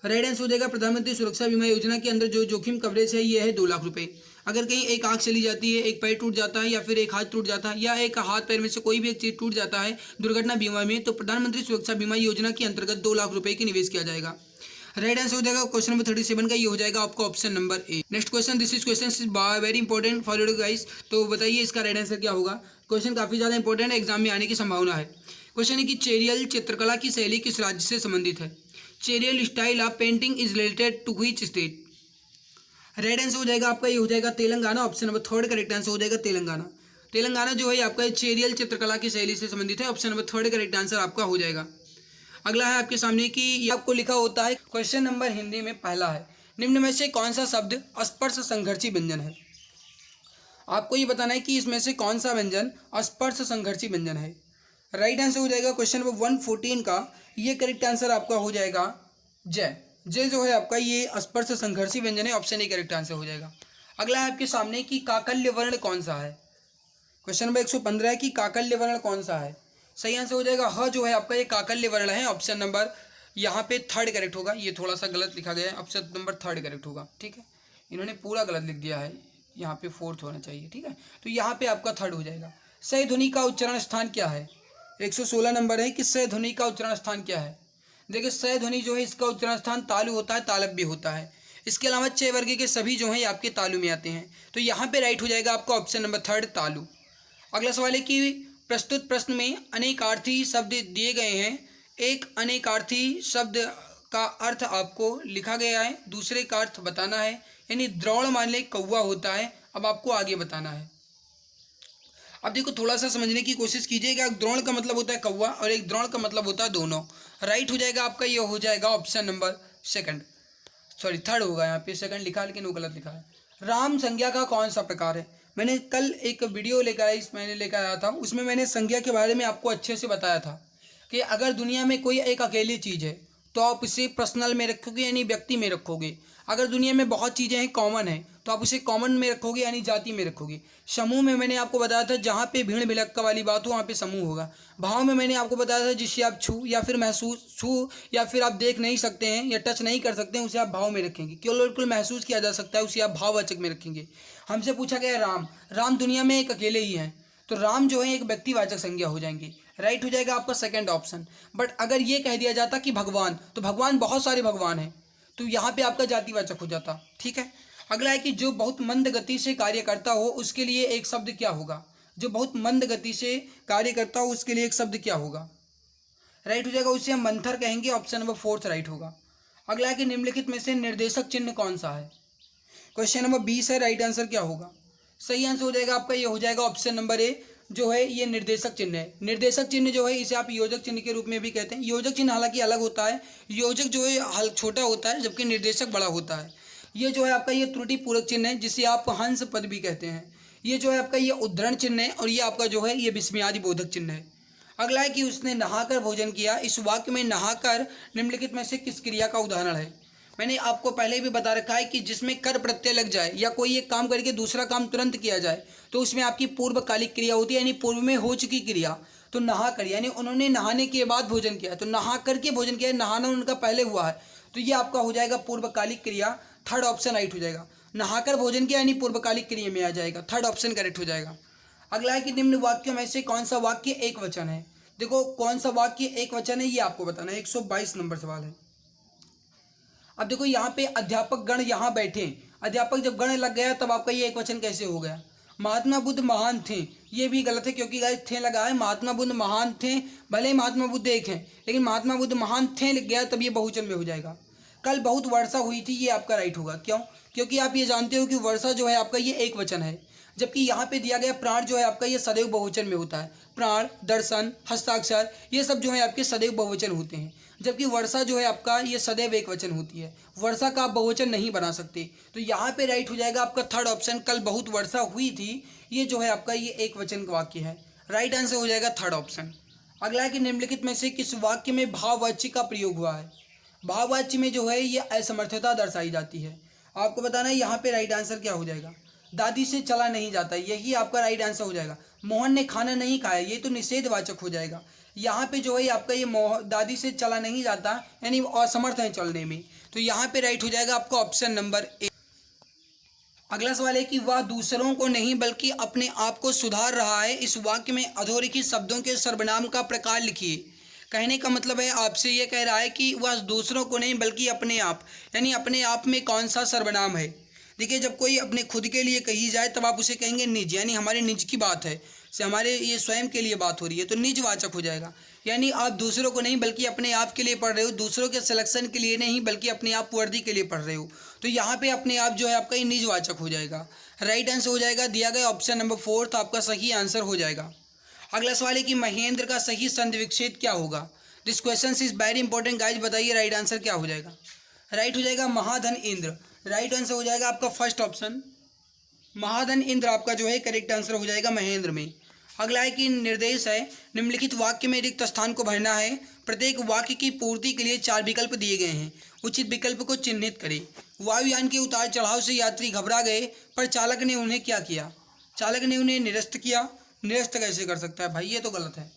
राइट आंसर हो जाएगा प्रधानमंत्री सुरक्षा बीमा योजना के अंदर जो जोखिम कवरेज है ये है 2 लाख रुपए। अगर कहीं एक आंख चली जाती है, एक पैर टूट जाता है या फिर एक हाथ टूट जाता है या एक हाथ पैर में से कोई भी एक चीज टूट जाता है दुर्घटना बीमा में, तो प्रधानमंत्री सुरक्षा बीमा योजना के अंतर्गत 2 लाख रुपए की निवेश किया जाएगा। राइट आंसर हो जाएगा क्वेश्चन नंबर 37 का ये हो जाएगा आपका option number A. Next question, this is question is very important for you guys, तो बताइए इसका राइट आंसर क्या होगा। क्वेश्चन काफी ज्यादा इंपॉर्टेंट है, एग्जाम में आने की संभावना है। क्वेश्चन है कि चेरियल चित्रकला की शैली किस राज्य से संबंधित है। Cheriyal style of painting is related to which state. Right answer हो जाएगा आपका ये हो जाएगा Telangana, option number third correct answer हो जाएगा तेलंगाना। तेलंगाना जो है आपका चेरियल चित्रकला की शैली से संबंधित है, option number third correct answer आपका हो जाएगा। अगला है आपके सामने कि ये आपको लिखा होता है क्वेश्चन नंबर हिंदी में पहला है, निम्न में से कौन सा शब्द स्पर्श संघर्षी व्यंजन है। आपको ये बताना है कि इसमें से कौन सा व्यंजन स्पर्श संघर्षी व्यंजन है। राइट आंसर हो जाएगा क्वेश्चन नंबर 114 का ये करेक्ट आंसर आपका हो जाएगा जय। जय जो है आपका ये स्पर्श संघर्षी व्यंजन है, ऑप्शन ए करेक्ट आंसर हो जाएगा। अगला है आपके सामने कि काकल्य वर्ण कौन सा है। क्वेश्चन नंबर 115 है कि काकल्य वर्ण कौन सा है। सही आंसर हो जाएगा ह जो है आपका ये काकल्य वर्ण है, ऑप्शन नंबर यहाँ पे थर्ड करेक्ट होगा। ये थोड़ा सा गलत लिखा गया है, ऑप्शन नंबर थर्ड करेक्ट होगा। ठीक है, इन्होंने पूरा गलत लिख दिया है, यहाँ पे फोर्थ होना चाहिए। ठीक है, तो यहाँ पे आपका थर्ड हो जाएगा। सही ध्वनि का उच्चारण स्थान क्या है। 116 नंबर है कि सह ध्वनि का उच्चारण स्थान क्या है। देखिए सह ध्वनि जो है इसका उच्चारण स्थान तालु होता है, तालब भी होता है। इसके अलावा 6 वर्ग के सभी जो हैं आपके तालु में आते हैं, तो यहाँ पे राइट हो जाएगा आपका ऑप्शन नंबर थर्ड तालु। अगला सवाल है कि प्रस्तुत प्रश्न में अनेकार्थी शब्द दिए गए हैं, एक अनेकार्थी शब्द का अर्थ आपको लिखा गया है, दूसरे का अर्थ बताना है। यानी द्रोण मान ले कौवा होता है, अब आपको आगे बताना है। अब देखो थोड़ा सा समझने की कोशिश कीजिएगा, द्रोण का मतलब होता है कौवा और एक द्रोण का मतलब होता है दोनों। राइट हो जाएगा आपका ये हो जाएगा option number second, sorry third होगा, यहाँ पे सेकंड लिखा है लेकिन वो गलत लिखा है। राम संज्ञा का कौन सा प्रकार है। मैंने कल एक वीडियो लेकर आया था, उसमें मैंने संज्ञा के बारे में आपको अच्छे से बताया था कि अगर दुनिया में कोई एक अकेली चीज़ है तो आप इसे पर्सनल में रखोगे यानी व्यक्ति में रखोगे। अगर दुनिया में बहुत चीज़ें हैं कॉमन है तो आप उसे कॉमन में रखोगे यानी जाति में रखोगे। समूह में मैंने आपको बताया था जहाँ पे भीड़ भड़क्का वाली बात हो वहाँ पे समूह होगा। भाव में मैंने आपको बताया था जिससे आप छू या फिर महसूस छू या फिर आप देख नहीं सकते हैं या टच नहीं कर सकते हैं उसे आप भाव में रखेंगे, क्यों बिल्कुल महसूस किया जा सकता है उसे आप भाववाचक में रखेंगे। हमसे पूछा गया राम, राम दुनिया में एक अकेले ही हैं तो राम जो है एक व्यक्तिवाचक संज्ञा हो जाएंगे। राइट हो जाएगा आपका सेकंड ऑप्शन। बट अगर ये कह दिया जाता कि भगवान, तो भगवान बहुत सारे भगवान हैं तो यहाँ पे आपका जातिवाचक हो जाता। ठीक है, अगला है कि जो बहुत मंद गति से कार्य करता हो उसके लिए एक शब्द क्या होगा। जो बहुत मंद गति से कार्य करता हो उसके लिए एक शब्द क्या होगा। राइट हो जाएगा, उसे हम मंथर कहेंगे, ऑप्शन नंबर फोर्थ राइट होगा। अगला है कि निम्नलिखित में से निर्देशक चिन्ह कौन सा है। क्वेश्चन नंबर 20 है, राइट आंसर क्या होगा। सही आंसर हो जाएगा आपका ये हो जाएगा ऑप्शन नंबर ए जो है ये निर्देशक चिन्ह है। निर्देशक चिन्ह जो है इसे आप योजक चिन्ह के रूप में भी कहते हैं। योजक चिन्ह हालांकि अलग होता है, योजक जो है छोटा होता है जबकि निर्देशक बड़ा होता है। ये जो है आपका ये त्रुटि पूरक चिन्ह है जिसे आप हंस पद भी कहते हैं। ये जो है आपका ये उद्धरण चिन्ह है और ये आपका जो है ये विस्मयादि बोधक चिन्ह है। अगला है कि उसने नहाकर भोजन किया, इस वाक्य में नहाकर निम्नलिखित में से किस क्रिया का उदाहरण है। मैंने आपको पहले भी बता रखा है कि जिसमें कर प्रत्यय लग जाए या कोई एक काम करके दूसरा काम तुरंत किया जाए तो उसमें आपकी पूर्वकालिक क्रिया होती है, यानी पूर्व में हो चुकी क्रिया। तो नहा कर यानी उन्होंने नहाने के बाद भोजन किया, तो नहा करके भोजन किया, नहाना उनका पहले हुआ है तो ये आपका हो जाएगा पूर्वकालिक क्रिया। थर्ड ऑप्शन राइट हो जाएगा। नहाकर भोजन किया यानी पूर्वकालिक क्रिया में आ जाएगा, थर्ड ऑप्शन करेक्ट हो जाएगा। अगला है कि निम्न वाक्यों में से कौन सा वाक्य एक वचन है। देखो कौन सा वाक्य एक वचन है ये आपको बताना है। 122 नंबर सवाल है। अब देखो यहाँ पे अध्यापक गण यहाँ बैठे, अध्यापक जब गण लग गया तब आपका ये एक वचन कैसे हो गया। महात्मा बुद्ध महान थे, ये भी गलत है क्योंकि गाइस थे लगा है। महात्मा बुद्ध महान थे, भले ही महात्मा बुद्ध एक हैं लेकिन महात्मा बुद्ध महान थे लग गया तब ये बहुवचन में हो जाएगा। कल बहुत वर्षा हुई थी, ये आपका राइट होगा। क्यों? क्योंकि आप ये जानते हो कि वर्षा जो है आपका ये एक वचन है, जबकि यहाँ पे दिया गया प्राण जो है आपका ये सदैव बहुवचन में होता है। प्राण, दर्शन, हस्ताक्षर ये सब जो है आपके सदैव बहुवचन होते हैं, जबकि वर्षा जो है आपका ये सदैव एक वचन होती है। वर्षा का आप बहुवचन नहीं बना सकते। तो यहाँ पे राइट हो जाएगा आपका थर्ड ऑप्शन, कल बहुत वर्षा हुई थी, ये जो है आपका ये एक वचन का वाक्य है। राइट आंसर हो जाएगा थर्ड ऑप्शन। अगला है कि निम्नलिखित में से किस वाक्य में भाववाच्य का प्रयोग हुआ है? भाववाच्य में जो है ये असमर्थता दर्शाई जाती है। आपको बताना है यहाँ पे राइट आंसर क्या हो जाएगा। दादी से चला नहीं जाता, यही आपका राइट आंसर हो जाएगा। मोहन ने खाना नहीं खाया, ये तो निषेधवाचक हो जाएगा। यहाँ पे जो है आपका ये दादी से चला नहीं जाता यानी असमर्थ है चलने में, तो यहाँ पे राइट हो जाएगा आपका ऑप्शन नंबर ए। अगला सवाल है कि वह दूसरों को नहीं बल्कि अपने आप को सुधार रहा है। इस वाक्य में अधोरेखित शब्दों के सर्वनाम का प्रकार लिखिए। कहने का मतलब है आपसे ये कह रहा है कि वह दूसरों को नहीं बल्कि अपने आप, यानी अपने आप में कौन सा सर्वनाम है। देखिए, जब कोई अपने खुद के लिए कही जाए तब आप उसे कहेंगे निज, यानी हमारे निज की बात है, से हमारे ये स्वयं के लिए बात हो रही है, तो निजवाचक हो जाएगा। यानी आप दूसरों को नहीं बल्कि अपने आप के लिए पढ़ रहे हो, दूसरों के सिलेक्शन के लिए नहीं बल्कि अपने आप वर्दी के लिए पढ़ रहे हो, तो यहाँ पे अपने आप जो है आपका ये निजवाचक हो जाएगा। राइट आंसर हो जाएगा दिया गया ऑप्शन नंबर 4 तो आपका सही आंसर हो जाएगा। अगला सवाल है कि महेंद्र का सही संधि विच्छेद क्या होगा? This question is very important guys, बताइए राइट आंसर क्या हो जाएगा। राइट हो जाएगा महाधन इंद्र। राइट आंसर हो जाएगा आपका फर्स्ट ऑप्शन, महाधन इंद्र आपका जो है करेक्ट आंसर हो जाएगा महेंद्र में। अगला है कि निर्देश है निम्नलिखित वाक्य में रिक्त स्थान को भरना है। प्रत्येक वाक्य की पूर्ति के लिए 4 विकल्प दिए गए हैं, उचित विकल्प को चिन्हित करें। वायुयान के उतार चढ़ाव से यात्री घबरा गए पर चालक ने उन्हें क्या किया? चालक ने उन्हें निरस्त किया। निरस्त कैसे कर सकता है भाई, ये तो गलत है।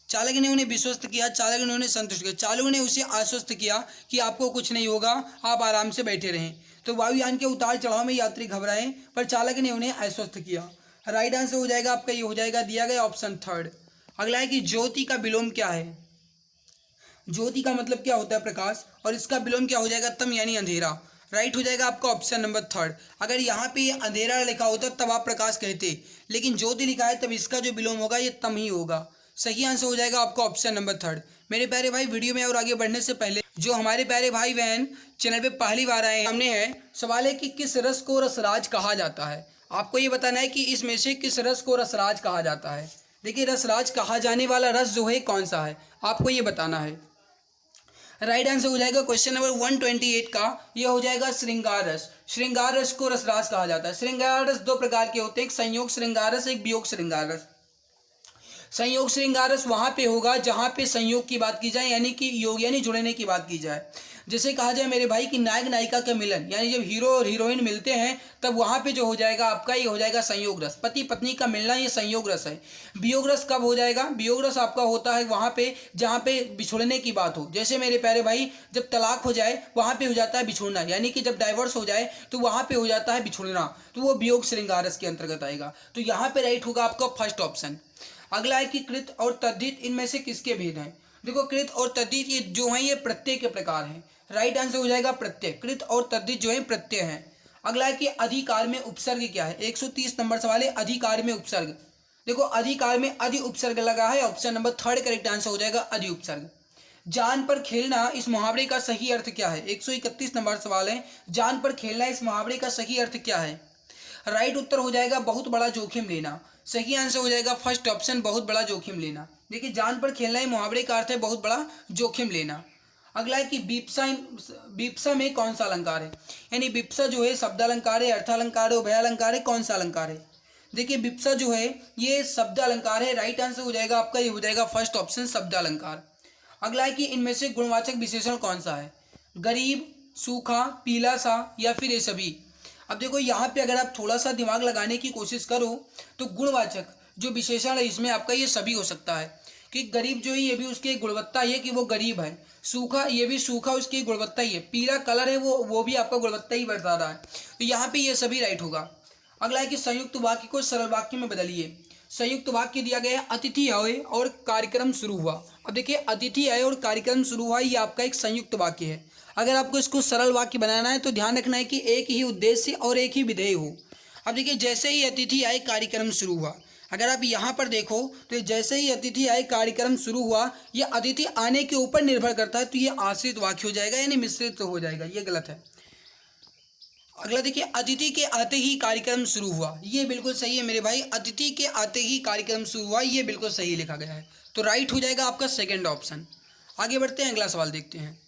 चालक ने उन्हें विश्वस्त किया, चालक ने उन्हें संतुष्ट किया, चालक ने उसे आश्वस्त किया कि आपको कुछ नहीं होगा, आप आराम से बैठे रहें। तो वायुयान के उतार चढ़ाव में यात्री घबराए पर चालक ने उन्हें आश्वस्त किया। राइट आंसर हो जाएगा आपका ये हो जाएगा दिया गया ऑप्शन थर्ड। अगला है कि ज्योति का विलोम क्या है? ज्योति का मतलब क्या होता है? प्रकाश, और इसका विलोम क्या हो जाएगा? तम यानी अंधेरा। राइट हो जाएगा आपका ऑप्शन नंबर थर्ड। अगर यहाँ पे ये अंधेरा लिखा होता तब आप प्रकाश कहते, लेकिन ज्योति लिखा है तब इसका जो विलोम होगा ये तम ही होगा। सही आंसर हो जाएगा आपका ऑप्शन नंबर थर्ड। मेरे प्यारे भाई, वीडियो में और आगे बढ़ने से पहले जो हमारे प्यारे भाई बहन चैनल पे पहली बार आए सामने है सवाल है कि किस रस को रसराज कहा जाता है? आपको ये बताना है कि इसमें से किस रस को रसराज कहा जाता है। देखिए, रसराज कहा जाने वाला रस जो है कौन सा है, आपको ये बताना है। राइट आंसर हो जाएगा क्वेश्चन नंबर 128 का, ये हो जाएगा श्रृंगार रस। श्रृंगार रस को रसराज कहा जाता है। श्रृंगार रस 2 प्रकार के होते हैं, एक संयोग श्रृंगार रस, एक वियोग श्रृंगार रस। संयोग श्रृंगार रस वहाँ पे होगा जहाँ पे संयोग की बात की जाए, यानी कि योग यानी जुड़ने की बात की जाए। जैसे कहा जाए मेरे भाई कि नायक नायिका का मिलन, यानी जब हीरो और हीरोइन मिलते हैं तब वहाँ पे जो हो जाएगा आपका ये हो जाएगा संयोग रस। पति पत्नी का मिलना ये संयोग रस है। वियोग रस कब हो जाएगा? वियोग रस आपका होता है वहाँ पे जहाँ पे बिछुड़ने की बात हो। जैसे मेरे प्यारे भाई, जब तलाक हो जाए वहाँ पे हो जाता है बिछुड़ना, यानी कि जब डाइवोर्स हो जाए तो वहाँ पे हो जाता है बिछुड़ना, तो वो वियोग श्रृंगार रस के अंतर्गत आएगा। तो यहाँ पे राइट होगा आपका फर्स्ट ऑप्शन। अगला है कि कृत और तद्धित इनमें से किसके भेद हैं? देखो, कृत और तद्धित ये जो हैं ये प्रत्यय के प्रकार हैं। राइट आंसर हो जाएगा प्रत्यय। कृत और तद्धित जो है प्रत्यय हैं। अगला है कि अधिकार में उपसर्ग क्या है? 130 नंबर सवाल है अधिकार में उपसर्ग। देखो, अधिकार में अधि उपसर्ग लगा है, option number third correct answer हो जाएगा अधि उपसर्ग। जान पर खेलना इस मुहावरे का सही अर्थ क्या है? 131 नंबर सवाल है जान पर खेलना इस मुहावरे का सही अर्थ क्या है? राइट उत्तर हो जाएगा बहुत बड़ा जोखिम लेना। सही आंसर हो जाएगा फर्स्ट ऑप्शन, बहुत बड़ा जोखिम लेना। देखिए, जान पर खेलना ही मुहावरे का अर्थ है बहुत बड़ा जोखिम लेना। अगला है कि बीप्सा में कौन सा अलंकार है? यानी बीप्सा जो है शब्द अलंकार है, अर्थ अलंकार है, उभय अलंकार है, कौन सा अलंकार है? देखिए, बीप्सा जो है ये शब्द अलंकार है। राइट आंसर हो जाएगा आपका ये हो जाएगा फर्स्ट ऑप्शन शब्द अलंकार। अगला है कि इनमें से गुणवाचक विशेषण कौन सा है? गरीब, सूखा, पीला सा या फिर ये सभी। अब देखो, यहाँ पे अगर आप थोड़ा सा दिमाग लगाने की कोशिश करो तो गुणवाचक जो विशेषण है इसमें आपका ये सभी हो सकता है कि गरीब जो है ये भी उसकी गुणवत्ता ही है कि वो गरीब है। सूखा, ये भी सूखा उसकी गुणवत्ता ही है। पीला कलर है वो भी आपका गुणवत्ता ही बता रहा है। तो यहाँ पे ये सभी राइट होगा। अगला है कि संयुक्त वाक्य को सरल वाक्य में बदलिए। संयुक्त वाक्य दिया गया है अतिथि आए और कार्यक्रम शुरू हुआ। अब देखिए, अतिथि आए और कार्यक्रम शुरू हुआ ये आपका एक संयुक्त वाक्य है। अगर आपको इसको सरल वाक्य बनाना है तो ध्यान रखना है कि एक ही उद्देश्य और एक ही विधेय हो। अब देखिए, जैसे ही अतिथि आए कार्यक्रम शुरू हुआ। अगर आप यहाँ पर देखो तो ये जैसे ही अतिथि आए कार्यक्रम शुरू हुआ, ये अतिथि आने के ऊपर निर्भर करता है, तो ये आश्रित वाक्य हो जाएगा यानी मिश्रित हो जाएगा, ये गलत है। अगला देखिए, अतिथि के आते ही कार्यक्रम शुरू हुआ, ये बिल्कुल सही है मेरे भाई। अतिथि के आते ही कार्यक्रम शुरू हुआ, ये बिल्कुल सही लिखा गया है, तो राइट हो जाएगा आपका सेकंड ऑप्शन। आगे बढ़ते हैं, अगला सवाल देखते हैं।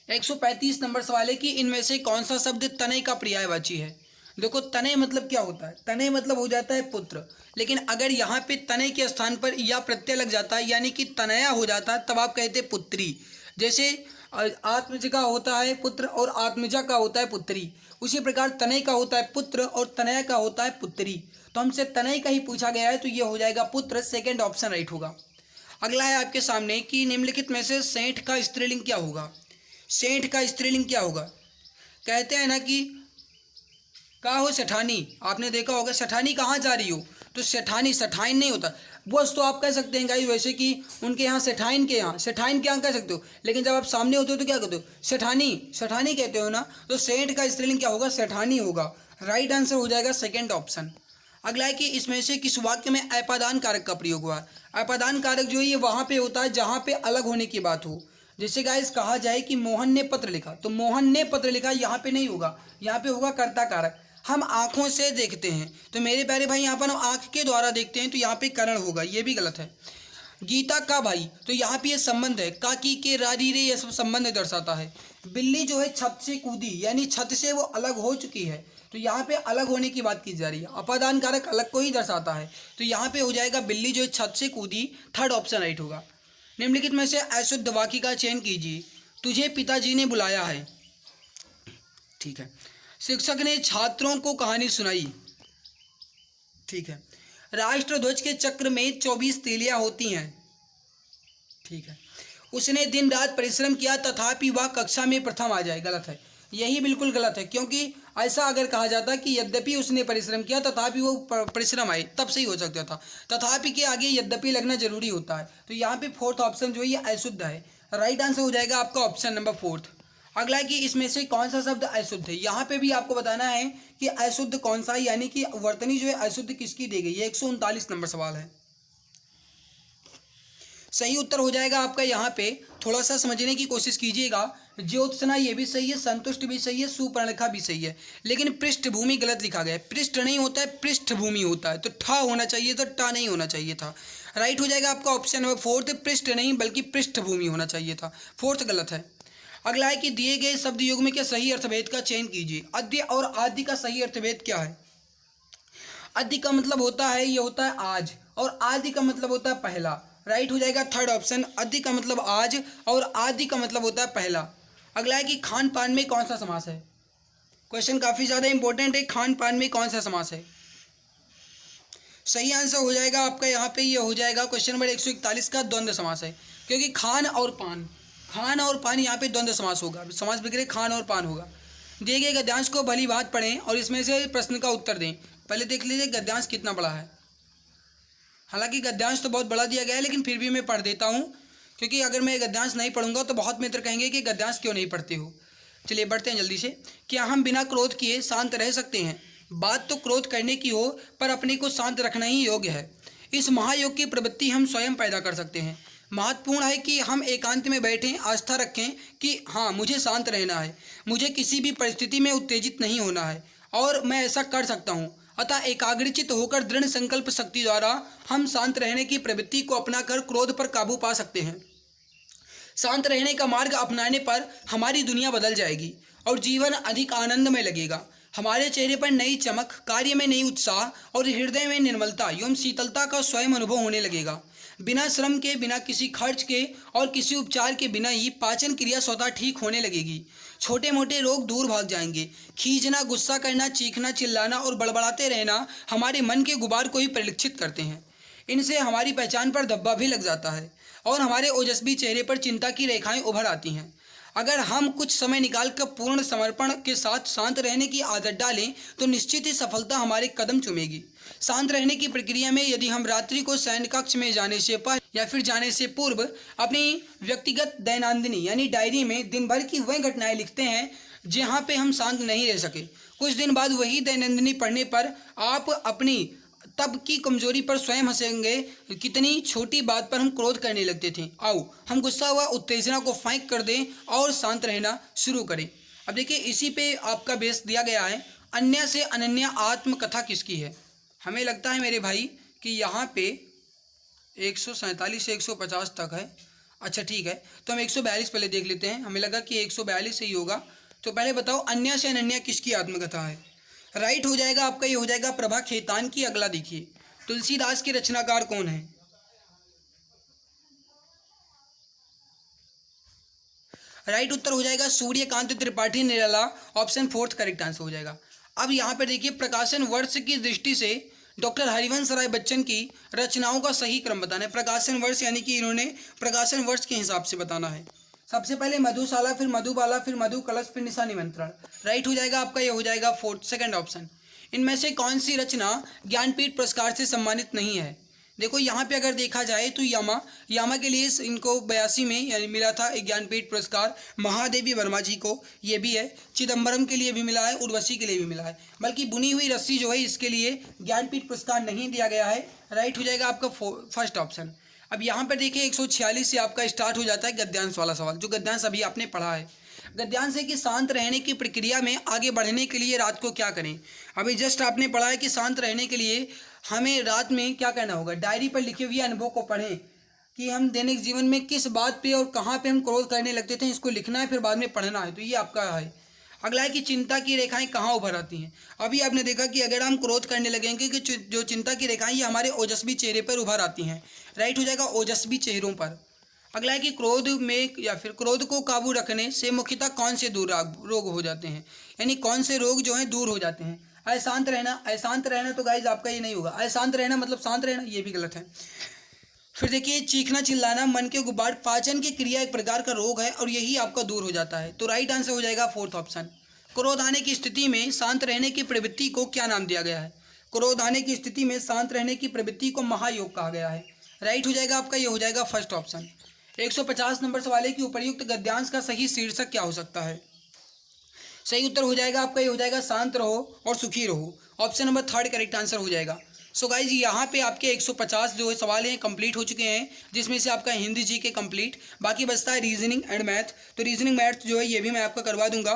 135 नंबर सवाल है कि इनमें से कौन सा शब्द तनय का पर्यायवाची है। देखो, तनय मतलब क्या होता है, तनय मतलब हो जाता है पुत्र, लेकिन अगर यहाँ पे तनय के स्थान पर या प्रत्यय लग जाता है यानी कि तनया हो जाता है, तब आप कहते हैं पुत्री। जैसे आत्मज का होता है पुत्र और आत्मजा का होता है पुत्री, उसी प्रकार तनय का होता है पुत्र और तनया का होता है पुत्री। तो हमसे तनय का ही पूछा गया है, तो ये हो जाएगा पुत्र, सेकेंड ऑप्शन राइट होगा। अगला है आपके सामने कि निम्नलिखित में से सेठ का स्त्रीलिंग क्या होगा। सेठ का स्त्रीलिंग क्या होगा, कहते हैं ना कि का हो सेठानी, आपने देखा होगा सेठानी कहाँ जा रही हो, तो सेठानी सेठाइन नहीं होता। बस तो आप कह सकते हैं गाइस, वैसे कि उनके यहाँ सेठाइन के यहाँ कह सकते हो, लेकिन जब आप सामने होते हो तो क्या कहते हो, सेठानी सेठानी कहते हो ना, तो सेठ का स्त्रीलिंग क्या होगा, सेठानी होगा। राइट आंसर हो जाएगा सेकेंड ऑप्शन। अगला है कि इसमें से किस वाक्य में अपादान कारक का प्रयोग हुआ। अपादान कारक जो है ये वहाँ पे होता है जहाँ पे अलग होने की बात हो। जैसे गाइस कहा जाए कि मोहन ने पत्र लिखा, तो मोहन ने पत्र लिखा यहाँ पे नहीं होगा, यहाँ पे होगा कर्ता कारक। हम आँखों से देखते हैं, तो मेरे प्यारे भाई यहाँ पर हम आँख के द्वारा देखते हैं, तो यहाँ पे करण होगा, ये भी गलत है। गीता का भाई, तो यहाँ पे ये संबंध है, काकी के रारी रे, ये सब संबंध दर्शाता है। बिल्ली जो है छत से कूदी, यानी छत से वो अलग हो चुकी है, तो यहाँ पे अलग होने की बात की जा रही है। अपादान कारक अलग को ही दर्शाता है, तो यहाँ पे हो जाएगा बिल्ली जो है छत से कूदी, थर्ड ऑप्शन राइट होगा। निम्नलिखित में से अशुद्ध वाक्य का चयन कीजिए। तुझे पिताजी ने बुलाया है, ठीक है। शिक्षक ने छात्रों को कहानी सुनाई, ठीक है। राष्ट्रध्वज के चक्र में 24 तीलियां होती हैं, ठीक है। उसने दिन रात परिश्रम किया तथापि वह कक्षा में प्रथम आ जाए, गलत है, यही बिल्कुल गलत है, क्योंकि ऐसा अगर कहा जाता कि यद्यपि उसने परिश्रम किया तथापि वो परिश्रम आए, तब सही हो सकता था। तथापि के आगे यद्यपि लगना जरूरी होता है, तो यहाँ पे फोर्थ ऑप्शन जो है ये अशुद्ध है। राइट आंसर हो जाएगा आपका ऑप्शन नंबर फोर्थ। अगला है कि इसमें से कौन सा शब्द अशुद्ध है। यहाँ पे भी आपको बताना है कि अशुद्ध कौन सा है, यानी कि वर्तनी जो है अशुद्ध किसकी दी गई है। 139 नंबर सवाल है, सही उत्तर हो जाएगा आपका। यहाँ पे थोड़ा सा समझने की कोशिश कीजिएगा। ज्योत्सना ये भी सही है, संतुष्ट भी सही है, सुपर्णखा भी सही है, लेकिन पृष्ठभूमि गलत लिखा गया है। पृष्ठ नहीं होता है, पृष्ठभूमि होता है, तो ठा होना चाहिए था, टा नहीं होना चाहिए था। राइट हो जाएगा आपका ऑप्शन नंबर फोर्थ, पृष्ठ नहीं बल्कि पृष्ठभूमि होना चाहिए था, फोर्थ गलत है। अगला है कि दिए गए शब्द युग में के सही अर्थभेद का चयन कीजिए। अद्य और आदि का सही अर्थभेद क्या है। अद्य का मतलब होता है, ये होता है आज, और आदि का मतलब होता है पहला। राइट हो जाएगा थर्ड ऑप्शन, अद्य का मतलब आज और आदि का मतलब होता है पहला। अगला है कि खान पान में कौन सा समास है। क्वेश्चन काफ़ी ज़्यादा इंपॉर्टेंट है, खान पान में कौन सा समास है। सही आंसर हो जाएगा आपका यहाँ पे, ये हो जाएगा क्वेश्चन नंबर 141 का द्वंद्व समास है, क्योंकि खान और पान यहाँ पे द्वंद्व समास होगा, समास बिगड़े खान और पान होगा। दिए गए गद्यांश को भली बात पढ़ें और इसमें से प्रश्न का उत्तर दें। पहले देख लीजिए गद्यांश कितना बड़ा है। हालांकि गद्यांश तो बहुत बड़ा दिया गया है, लेकिन फिर भी मैं पढ़ देता हूँ, क्योंकि अगर मैं गद्यांश नहीं पढ़ूंगा तो बहुत मित्र कहेंगे कि गद्यांश क्यों नहीं पढ़ते हो। चलिए बढ़ते हैं जल्दी से। क्या हम बिना क्रोध किए शांत रह सकते हैं। बात तो क्रोध करने की हो, पर अपने को शांत रखना ही योग्य है। इस महायोग की प्रवृत्ति हम स्वयं पैदा कर सकते हैं। महत्वपूर्ण है कि हम एकांत में बैठें, आस्था रखें कि हाँ मुझे शांत रहना है, मुझे किसी भी परिस्थिति में उत्तेजित नहीं होना है और मैं ऐसा कर सकता हूँ। अतः एकाग्रचित होकर दृढ़ संकल्प शक्ति द्वारा हम शांत रहने की प्रवृत्ति को अपनाकर क्रोध पर काबू पा सकते हैं। शांत रहने का मार्ग अपनाने पर हमारी दुनिया बदल जाएगी और जीवन अधिक आनंदमय लगेगा। हमारे चेहरे पर नई चमक, कार्य में नई उत्साह और हृदय में निर्मलता एवं शीतलता का स्वयं अनुभव होने लगेगा। बिना श्रम के, बिना किसी खर्च के और किसी उपचार के बिना ही पाचन क्रिया स्वतः ठीक होने लगेगी। छोटे मोटे रोग दूर भाग जाएंगे। खींचना, गुस्सा करना, चीखना, चिल्लाना और बड़बड़ाते रहना हमारे मन के गुबार को ही परिलक्षित करते हैं। इनसे हमारी पहचान पर धब्बा भी लग जाता है और हमारे ओजस्वी चेहरे पर चिंता की रेखाएं उभर आती हैं। अगर हम कुछ समय निकालकर पूर्ण समर्पण के साथ शांत रहने की आदत डालें तो निश्चित ही सफलता हमारे कदम चूमेगी। शांत रहने की प्रक्रिया में यदि हम रात्रि को शयन कक्ष में जाने से पहले या फिर जाने से पूर्व अपनी व्यक्तिगत दैनंदिनी यानी डायरी में दिन भर की वही घटनाएं लिखते हैं जहाँ पे हम शांत नहीं रह सके, कुछ दिन बाद वही दैनंदिनी पढ़ने पर आप अपनी तब की कमजोरी पर स्वयं हंसेंगे, कितनी छोटी बात पर हम क्रोध करने लगते थे। आओ हम गुस्सा हुआ उत्तेजना को फेंक कर दें और शांत रहना शुरू करें। अब देखिए इसी पे आपका बेस दिया गया है, अन्य से अनन्य आत्मकथा किसकी है। हमें लगता है मेरे भाई कि यहाँ पे 147 से 150 तक है। अच्छा ठीक है, तो हम 142 पहले देख लेते हैं, हमें लगा कि 142 ही होगा। तो पहले बताओ अन्य से अनन्या किसकी आत्मकथा है। राइट हो जाएगा आपका, ये हो जाएगा प्रभा खेतान की। अगला देखिए तुलसीदास के रचनाकार कौन है। राइट उत्तर हो जाएगा Suryakant Tripathi Nirala, option fourth correct answer हो जाएगा। अब यहाँ पर देखिए प्रकाशन वर्ष की दृष्टि से डॉक्टर हरिवंश राय बच्चन की रचनाओं का सही क्रम बताना है। प्रकाशन वर्ष यानी कि इन्होंने प्रकाशन वर्ष के हिसाब से बताना है। सबसे पहले मधुशाला, फिर मधुबाला, फिर मधु कलश, फिर निशा निमंत्रण। राइट हो जाएगा आपका, ये हो जाएगा फोर्थ सेकंड ऑप्शन। इनमें से कौन सी रचना ज्ञानपीठ पुरस्कार से सम्मानित नहीं है। देखो यहाँ पे अगर देखा जाए तो यामा के लिए इनको 82 में यानी मिला था एक ज्ञानपीठ पुरस्कार, महादेवी वर्मा जी को ये भी है, चिदम्बरम के लिए भी मिला है, उर्वशी के लिए भी मिला है। बल्कि बुनी हुई रस्सी जो है इसके लिए ज्ञानपीठ पुरस्कार नहीं दिया गया है। राइट हो जाएगा आपका फर्स्ट ऑप्शन। अब यहाँ पर देखिए 146 से आपका स्टार्ट हो जाता है गद्यांश वाला सवाल, जो गद्यांश अभी आपने पढ़ा है। गद्यांश है कि शांत रहने की प्रक्रिया में आगे बढ़ने के लिए रात को क्या करें। अभी जस्ट आपने पढ़ा है कि शांत रहने के लिए हमें रात में क्या करना होगा, डायरी पर लिखे हुए अनुभव को पढ़ें कि हम दैनिक जीवन में किस बात पे और कहाँ पे हम क्रोध करने लगते थे, इसको लिखना है, फिर बाद में पढ़ना है। तो ये आपका है। अगला है कि चिंता की रेखाएं कहाँ उभर आती हैं। अभी आपने देखा कि अगर हम क्रोध करने लगेंगे कि जो चिंता की रेखाएं ये हमारे ओजस्वी चेहरे पर उभर आती हैं। राइट हो जाएगा ओजस्वी चेहरों पर। अगला है कि क्रोध में या फिर क्रोध को काबू रखने से मुख्यतः कौन से रोग हो जाते हैं, यानी कौन से रोग जो हैं दूर हो जाते हैं। अशांत रहना, अशांत रहना तो गाइज आपका ये नहीं होगा। अशांत रहना मतलब शांत रहना, ये भी गलत है। फिर देखिए चीखना चिल्लाना, मन के गुबार, पाचन की क्रिया एक प्रकार का रोग है और यही आपका दूर हो जाता है। तो राइट आंसर हो जाएगा फोर्थ ऑप्शन। क्रोध आने की स्थिति में शांत रहने की प्रवृत्ति को क्या नाम दिया गया है। क्रोध आने की स्थिति में शांत रहने की प्रवृत्ति को महायोग कहा गया है। राइट हो जाएगा आपका, ये हो जाएगा फर्स्ट ऑप्शन। 150 नंबर सवाल है कि उपर्युक्त गद्यांश का सही शीर्षक क्या हो सकता है। सही उत्तर हो जाएगा आपका, ये हो जाएगा शांत रहो और सुखी रहो। Option number third correct answer हो जाएगा। सो गाइज यहाँ पे आपके 150 जो सवाल हैं कंप्लीट हो चुके हैं, जिसमें से आपका हिंदी जी के कंप्लीट, बाकी बचता है रीजनिंग एंड मैथ। तो रीजनिंग मैथ जो है ये भी मैं आपका करवा दूंगा।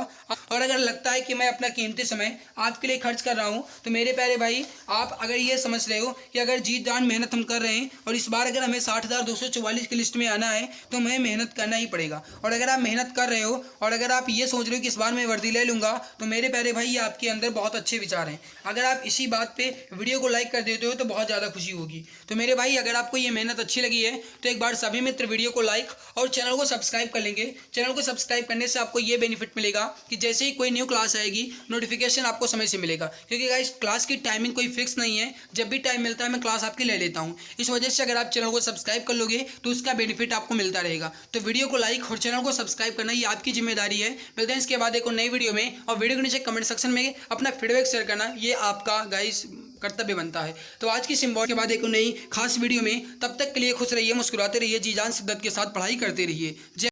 और अगर लगता है कि मैं अपना कीमती समय आपके लिए खर्च कर रहा हूँ तो मेरे प्यारे भाई आप अगर ये समझ रहे हो कि अगर जीत जान मेहनत हम कर रहे हैं और इस बार अगर हमें 60,244 की लिस्ट में आना है तो हमें मेहनत करना ही पड़ेगा। और अगर आप मेहनत कर रहे हो और अगर आप ये सोच रहे हो कि इस बार मैं वर्दी ले लूँगा तो मेरे प्यारे भाई ये आपके अंदर बहुत अच्छे विचार हैं। अगर आप इसी बात पर वीडियो को लाइक कर देते हो तो बहुत ज़्यादा खुशी होगी। तो मेरे भाई अगर आपको ये मेहनत अच्छी लगी है तो एक बार सभी मित्र वीडियो को लाइक और चैनल को सब्सक्राइब कर लेंगे। चैनल को सब्सक्राइब करने से आपको ये बेनिफिट मिलेगा कि जैसे ही कोई न्यू क्लास आएगी नोटिफिकेशन आपको समय से मिलेगा, क्योंकि गाइस क्लास की टाइमिंग कोई फिक्स नहीं है, जब भी टाइम मिलता है मैं क्लास आपकी ले लेता हूँ। इस वजह से अगर आप चैनल को सब्सक्राइब कर लोगे तो उसका बेनिफिट आपको मिलता रहेगा। तो वीडियो को लाइक और चैनल को सब्सक्राइब करना ये आपकी जिम्मेदारी है। मिलते हैं इसके बाद एक नई वीडियो में, और वीडियो के नीचे कमेंट सेक्शन में अपना फीडबैक शेयर करना ये आपका गाइस कर्तव्य बनता है। तो आज की सिम्बॉल के बाद एक नई खास वीडियो में, तब तक के लिए खुश रहिए, मुस्कुराते रहिए, जी जान शिद्दत के साथ पढ़ाई करते रहिए।